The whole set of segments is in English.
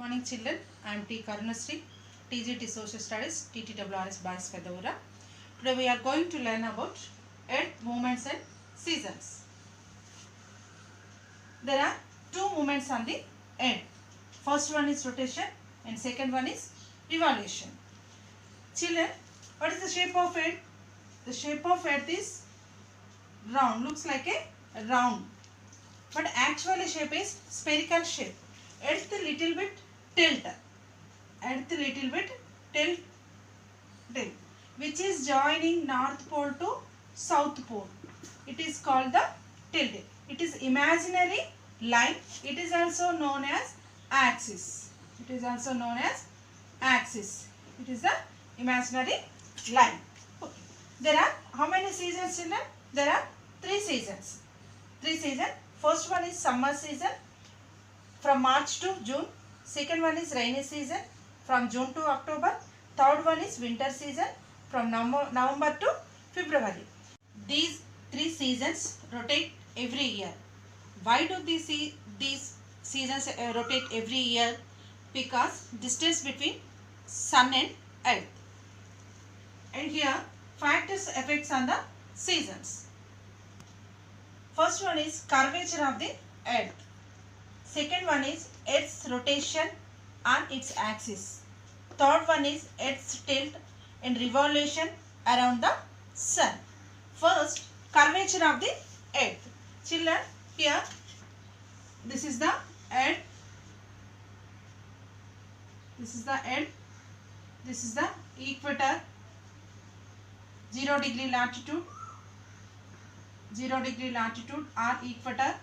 Morning children, I am T. Karunasri, TGT Social Studies, TTWRS Boys Fedavura. Today we are going to learn about earth movements and seasons. There are two movements on the earth. First one is rotation and second one is revolution. Children, what is the shape of earth? The shape of earth is round, looks like a round, but actually shape is spherical shape. Earth little bit tilt, which is joining north pole to south pole. It is called the tilt. It is imaginary line. It is also known as axis. It is also known as axis. It is the imaginary line. Okay. There are how many seasons, children? There are 3 seasons. 3 seasons. First one is summer season from March to June. Second one is rainy season from June to October. Third one is winter season from November to February. These 3 seasons rotate every year. Why do these seasons rotate every year? Because distance between sun and earth. And here factors effects on the seasons. First one is curvature of the earth. Second one is Earth's rotation on its axis. Third one is Earth's tilt and revolution around the sun. First, curvature of the earth. Children, here this is the earth. This is the earth. This is the equator. 0 degree latitude. 0 degree latitude or equator.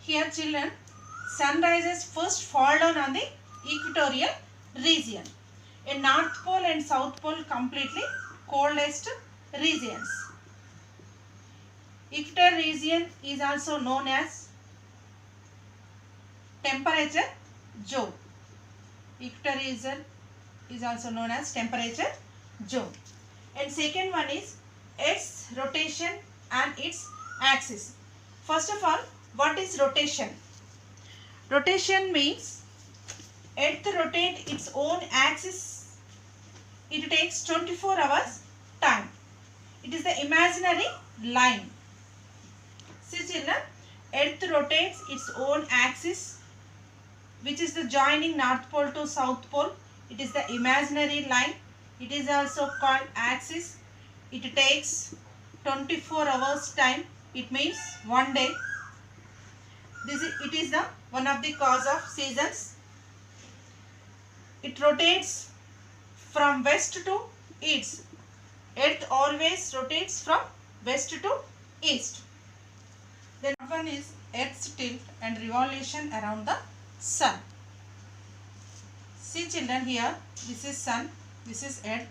Here children, sun rises first fall down on the equatorial region. In North Pole and South Pole completely coldest regions. Equator region is also known as temperature zone. Equator region is also known as temperature zone. And second one is Earth's rotation and its axis. First of all, what is rotation? Rotation means Earth rotates its own axis. It takes 24 hours time. It is the imaginary line. See children, Earth rotates its own axis, which is the joining North Pole to South Pole. It is the imaginary line. It is also called axis. It takes 24 hours time. It means 1 day. It is the one of the cause of seasons. It rotates from west to east. Earth always rotates from west to east. Then one is Earth's tilt and revolution around the sun. See children, here this is sun, this is earth.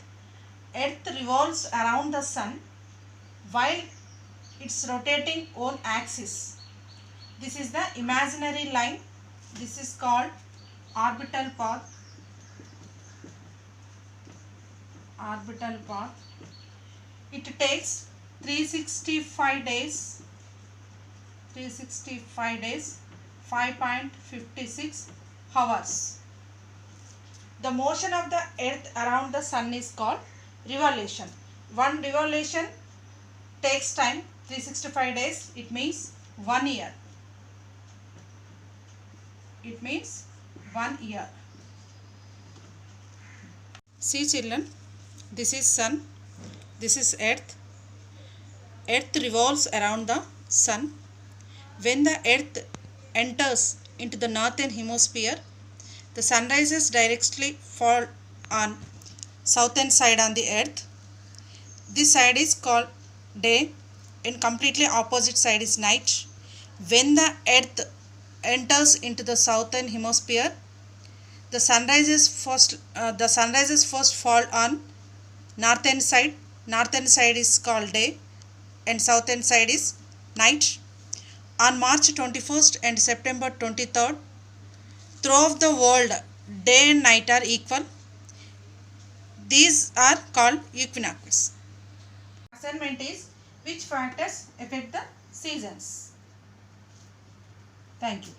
Earth revolves around the sun while it's rotating on axis. This is the imaginary line. This is called orbital path. Orbital path. It takes 365 days. 365 days, 5.56 hours. The motion of the earth around the sun is called revolution. One revolution takes time 365 days. It means 1 year. It means 1 year. See children, this is sun, this is earth. Earth revolves around the sun. When the earth enters into the northern hemisphere, the sun rises directly fall on southern side on the earth. This side is called day and completely opposite side is night. When the earth enters into the southern hemisphere, the sunrises first fall on northern side. Northern side is called day and southern side is night. On March 21st and September 23rd, throughout the world, day and night are equal. These are called equinox. Assignment is which factors affect the seasons. Thank you.